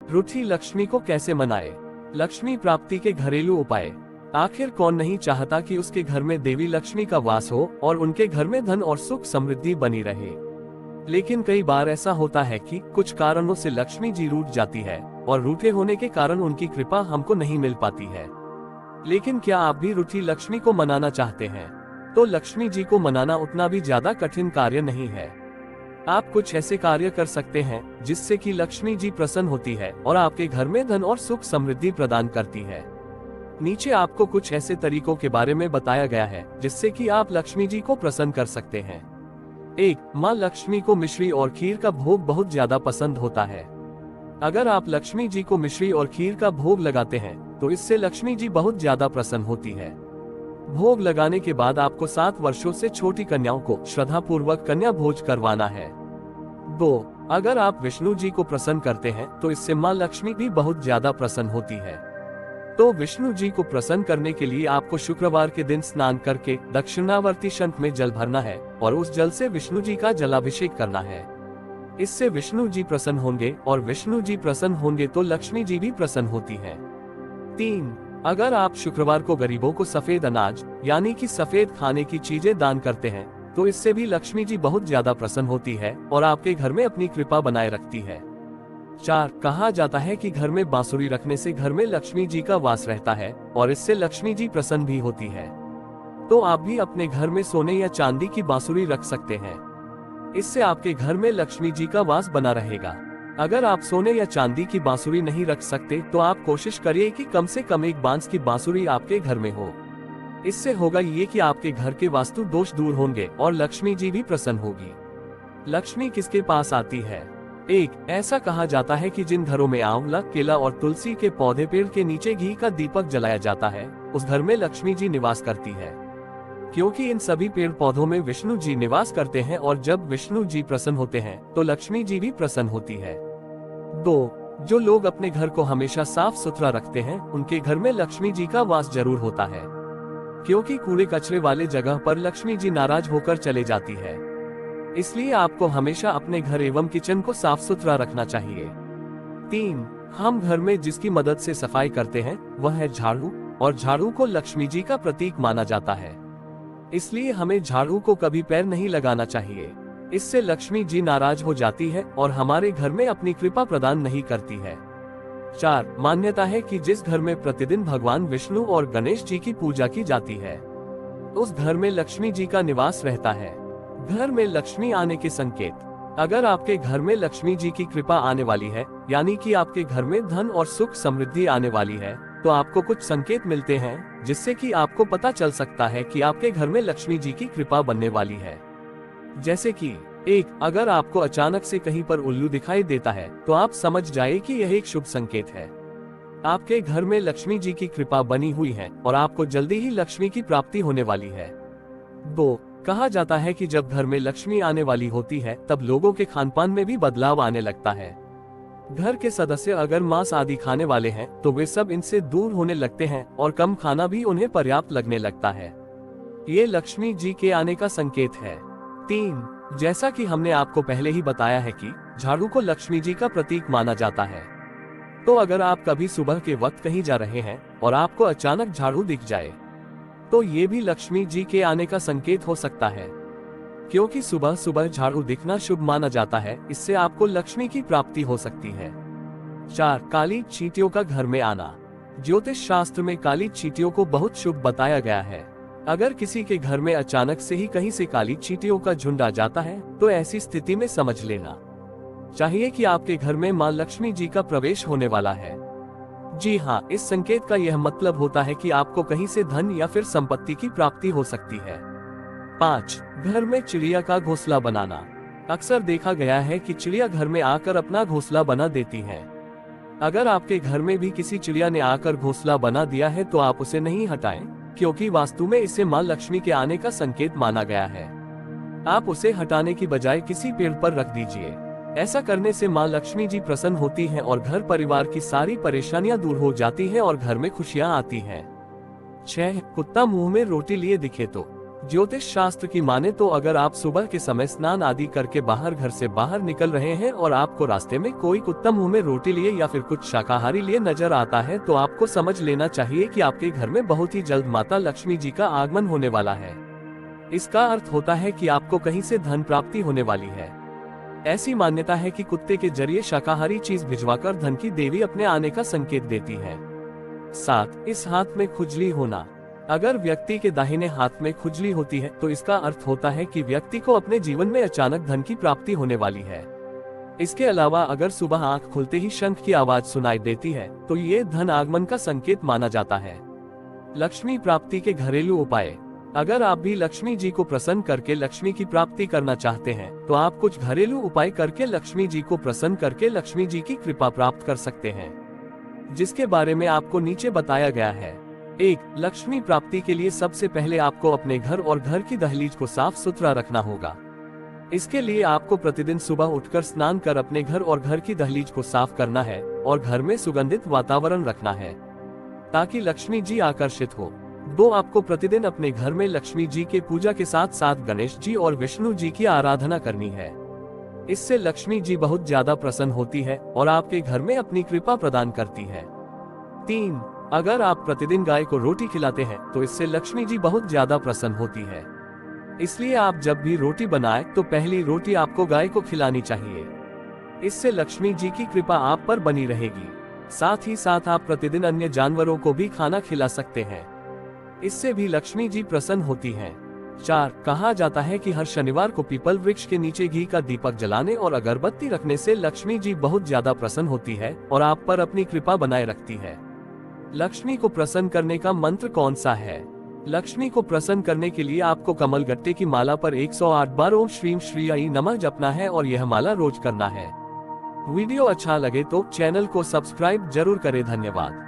रूठी लक्ष्मी को कैसे मनाए? लक्ष्मी प्राप्ति के घरेलू उपाय। आखिर कौन नहीं चाहता कि उसके घर में देवी लक्ष्मी का वास हो और उनके घर में धन और सुख समृद्धि बनी रहे। लेकिन कई बार ऐसा होता है कि कुछ कारणों से लक्ष्मी जी रूठ जाती है और रूठे होने के कारण उनकी कृपा हमको नहीं मिल पाती है। लेकिन क्या आप भी रूठी लक्ष्मी को मनाना चाहते हैं? तो लक्ष्मी जी को मनाना उतना भी ज्यादा कठिन कार्य नहीं है। आप कुछ ऐसे कार्य कर सकते हैं जिससे कि लक्ष्मी जी प्रसन्न होती है और आपके घर में धन और सुख समृद्धि प्रदान करती है। नीचे आपको कुछ ऐसे तरीकों के बारे में बताया गया है जिससे कि आप लक्ष्मी जी को प्रसन्न कर सकते हैं। 1. माँ लक्ष्मी को मिश्री और खीर का भोग बहुत ज्यादा पसंद होता है। अगर आप लक्ष्मी जी को मिश्री और खीर का भोग लगाते हैं तो इससे लक्ष्मी जी बहुत ज्यादा प्रसन्न होती है। भोग लगाने के बाद आपको 7 वर्षों से छोटी कन्याओं को श्रद्धा पूर्वक कन्या भोज करवाना है। 2. अगर आप विष्णु जी को प्रसन्न करते हैं तो इससे माँ लक्ष्मी भी बहुत ज्यादा प्रसन्न होती है। तो विष्णु जी को प्रसन्न करने के लिए आपको शुक्रवार के दिन स्नान करके दक्षिणावर्ती शंख में जल भरना है और उस जल से विष्णु जी का जलाभिषेक करना है। इससे विष्णु जी प्रसन्न होंगे और विष्णु जी प्रसन्न होंगे तो लक्ष्मी जी भी प्रसन्न होती है। 3. अगर आप शुक्रवार को गरीबों को सफेद अनाज यानी कि सफेद खाने की चीजें दान करते हैं तो इससे भी लक्ष्मी जी बहुत ज्यादा प्रसन्न होती है और आपके घर में अपनी कृपा बनाए रखती है। 4. कहा जाता है कि घर में बांसुरी रखने से घर में लक्ष्मी जी का वास रहता है और इससे लक्ष्मी जी प्रसन्न भी होती है। तो आप भी अपने घर में सोने या चांदी की बांसुरी रख सकते हैं। इससे आपके घर में लक्ष्मी जी का वास बना रहेगा। अगर आप सोने या चांदी की बांसुरी नहीं रख सकते तो आप कोशिश करिए कि कम से कम एक बांस की बांसुरी आपके घर में हो। इससे होगा ये कि आपके घर के वास्तु दोष दूर होंगे और लक्ष्मी जी भी प्रसन्न होगी। लक्ष्मी किसके पास आती है? 1. ऐसा कहा जाता है कि जिन घरों में आंवला, केला और तुलसी के पौधे पेड़ के नीचे घी का दीपक जलाया जाता है उस घर में लक्ष्मी जी निवास करती है, क्योंकि इन सभी पेड़ पौधों में विष्णु जी निवास करते हैं और जब विष्णु जी प्रसन्न होते हैं तो लक्ष्मी जी भी प्रसन्न होती है। 2. जो लोग अपने घर को हमेशा साफ सुथरा रखते हैं उनके घर में लक्ष्मी जी का वास जरूर होता है, क्योंकि कूड़े कचरे वाले जगह पर लक्ष्मी जी नाराज होकर चले जाती है। इसलिए आपको हमेशा अपने घर एवं किचन को साफ सुथरा रखना चाहिए। 3. हम घर में जिसकी मदद से सफाई करते हैं वह है झाड़ू, और झाड़ू को लक्ष्मी जी का प्रतीक माना जाता है। इसलिए हमें झाड़ू को कभी पैर नहीं लगाना चाहिए। इससे लक्ष्मी जी नाराज हो जाती है और हमारे घर में अपनी कृपा प्रदान नहीं करती है। 4. मान्यता है कि जिस घर में प्रतिदिन भगवान विष्णु और गणेश जी की पूजा की जाती है उस घर में लक्ष्मी जी का निवास रहता है। घर में लक्ष्मी आने के संकेत। अगर आपके घर में लक्ष्मी जी की कृपा आने वाली है यानी कि आपके घर में धन और सुख समृद्धि आने वाली है तो आपको कुछ संकेत मिलते हैं जिससे कि आपको पता चल सकता है कि आपके घर में लक्ष्मी जी की कृपा बनने वाली है। जैसे कि 1. अगर आपको अचानक से कहीं पर उल्लू दिखाई देता है तो आप समझ जाए कि यह एक शुभ संकेत है। आपके घर में लक्ष्मी जी की कृपा बनी हुई है और आपको जल्दी ही लक्ष्मी की प्राप्ति होने वाली है। 2. कहा जाता है कि जब घर में लक्ष्मी आने वाली होती है तब लोगों के खान पान में भी बदलाव आने लगता है। घर के सदस्य अगर मांस आदि खाने वाले हैं तो वे सब इनसे दूर होने लगते हैं और कम खाना भी उन्हें पर्याप्त लगने लगता है। ये लक्ष्मी जी के आने का संकेत है। 3. जैसा कि हमने आपको पहले ही बताया है कि झाड़ू को लक्ष्मी जी का प्रतीक माना जाता है। तो अगर आप कभी सुबह के वक्त कहीं जा रहे हैं और आपको अचानक झाड़ू दिख जाए तो ये भी लक्ष्मी जी के आने का संकेत हो सकता है, क्योंकि सुबह सुबह झाड़ू दिखना शुभ माना जाता है। इससे आपको लक्ष्मी की प्राप्ति हो सकती है। 4. काली चींटियों का घर में आना। ज्योतिष शास्त्र में काली चींटियों को बहुत शुभ बताया गया है। अगर किसी के घर में अचानक से ही कहीं से काली चींटियों का झुंड आ जाता है तो ऐसी स्थिति में समझ लेना चाहिए कि आपके घर में मां लक्ष्मी जी का प्रवेश होने वाला है। जी हाँ, इस संकेत का यह मतलब होता है कि आपको कहीं से धन या फिर संपत्ति की प्राप्ति हो सकती है। 5. घर में चिड़िया का घोंसला बनाना। अक्सर देखा गया है कि चिड़िया घर में आकर अपना घोंसला बना देती है। अगर आपके घर में भी किसी चिड़िया ने आकर घोंसला बना दिया है तो आप उसे नहीं हटाएं, क्योंकि वास्तु में इसे मां लक्ष्मी के आने का संकेत माना गया है। आप उसे हटाने की बजाय किसी पेड़ पर रख दीजिए। ऐसा करने से मां लक्ष्मी जी प्रसन्न होती हैं और घर परिवार की सारी परेशानियां दूर हो जाती हैं और घर में खुशियां आती हैं। 6. कुत्ता मुंह में रोटी लिए दिखे तो। ज्योतिष शास्त्र की माने तो अगर आप सुबह के समय स्नान आदि करके बाहर घर से बाहर निकल रहे हैं और आपको रास्ते में कोई कुत्ता मुंह में रोटी लिए या फिर कुछ शाकाहारी लिए नजर आता है, तो आपको समझ लेना चाहिए कि आपके घर में बहुत ही जल्द माता लक्ष्मी जी का आगमन होने वाला है। इसका अर्थ होता है कि आपको कहीं से धन प्राप्ति होने वाली है। ऐसी मान्यता है कि कुत्ते के जरिए शाकाहारी चीज भिजवाकर धन की देवी अपने आने का संकेत देती है। 7. इस हाथ में खुजली होना। अगर व्यक्ति के दाहिने हाथ में खुजली होती है तो इसका अर्थ होता है कि व्यक्ति को अपने जीवन में अचानक धन की प्राप्ति होने वाली है। इसके अलावा अगर सुबह आंख खुलते ही शंख की आवाज सुनाई देती है तो ये धन आगमन का संकेत माना जाता है। लक्ष्मी प्राप्ति के घरेलू उपाय। अगर आप भी लक्ष्मी जी को प्रसन्न करके लक्ष्मी की प्राप्ति करना चाहते हैं तो आप कुछ घरेलू उपाय करके लक्ष्मी जी को प्रसन्न करके लक्ष्मी जी की कृपा प्राप्त कर सकते हैं, जिसके बारे में आपको नीचे बताया गया है। 1. लक्ष्मी प्राप्ति के लिए सबसे पहले आपको अपने घर और घर की दहलीज को साफ सुथरा रखना होगा। इसके लिए आपको प्रतिदिन सुबह उठकर स्नान कर अपने घर और घर की दहलीज को साफ करना है और घर में सुगंधित वातावरण रखना है ताकि लक्ष्मी जी आकर्षित हो। 2. आपको प्रतिदिन अपने घर में लक्ष्मी जी के पूजा के साथ साथ गणेश जी और विष्णु जी की आराधना करनी है। इससे लक्ष्मी जी बहुत ज्यादा प्रसन्न होती है और आपके घर में अपनी कृपा प्रदान करती है। 3. अगर आप प्रतिदिन गाय को रोटी खिलाते हैं तो इससे लक्ष्मी जी बहुत ज्यादा प्रसन्न होती है। इसलिए आप जब भी रोटी बनाएं तो पहली रोटी आपको गाय को खिलानी चाहिए। इससे लक्ष्मी जी की कृपा आप पर बनी रहेगी। साथ ही साथ आप प्रतिदिन अन्य जानवरों को भी खाना खिला सकते हैं, इससे भी लक्ष्मी जी प्रसन्न होती हैं। 4. कहा जाता है कि हर शनिवार को पीपल वृक्ष के नीचे घी का दीपक जलाने और अगरबत्ती रखने से लक्ष्मी जी बहुत ज्यादा प्रसन्न होती है और आप पर अपनी कृपा बनाए रखती है। लक्ष्मी को प्रसन्न करने का मंत्र कौन सा है? लक्ष्मी को प्रसन्न करने के लिए आपको कमल गट्टे की माला पर 108 बार ओम श्रीम श्री आई नमः जपना है और यह माला रोज करना है। वीडियो अच्छा लगे तो चैनल को सब्सक्राइब जरूर करें। धन्यवाद।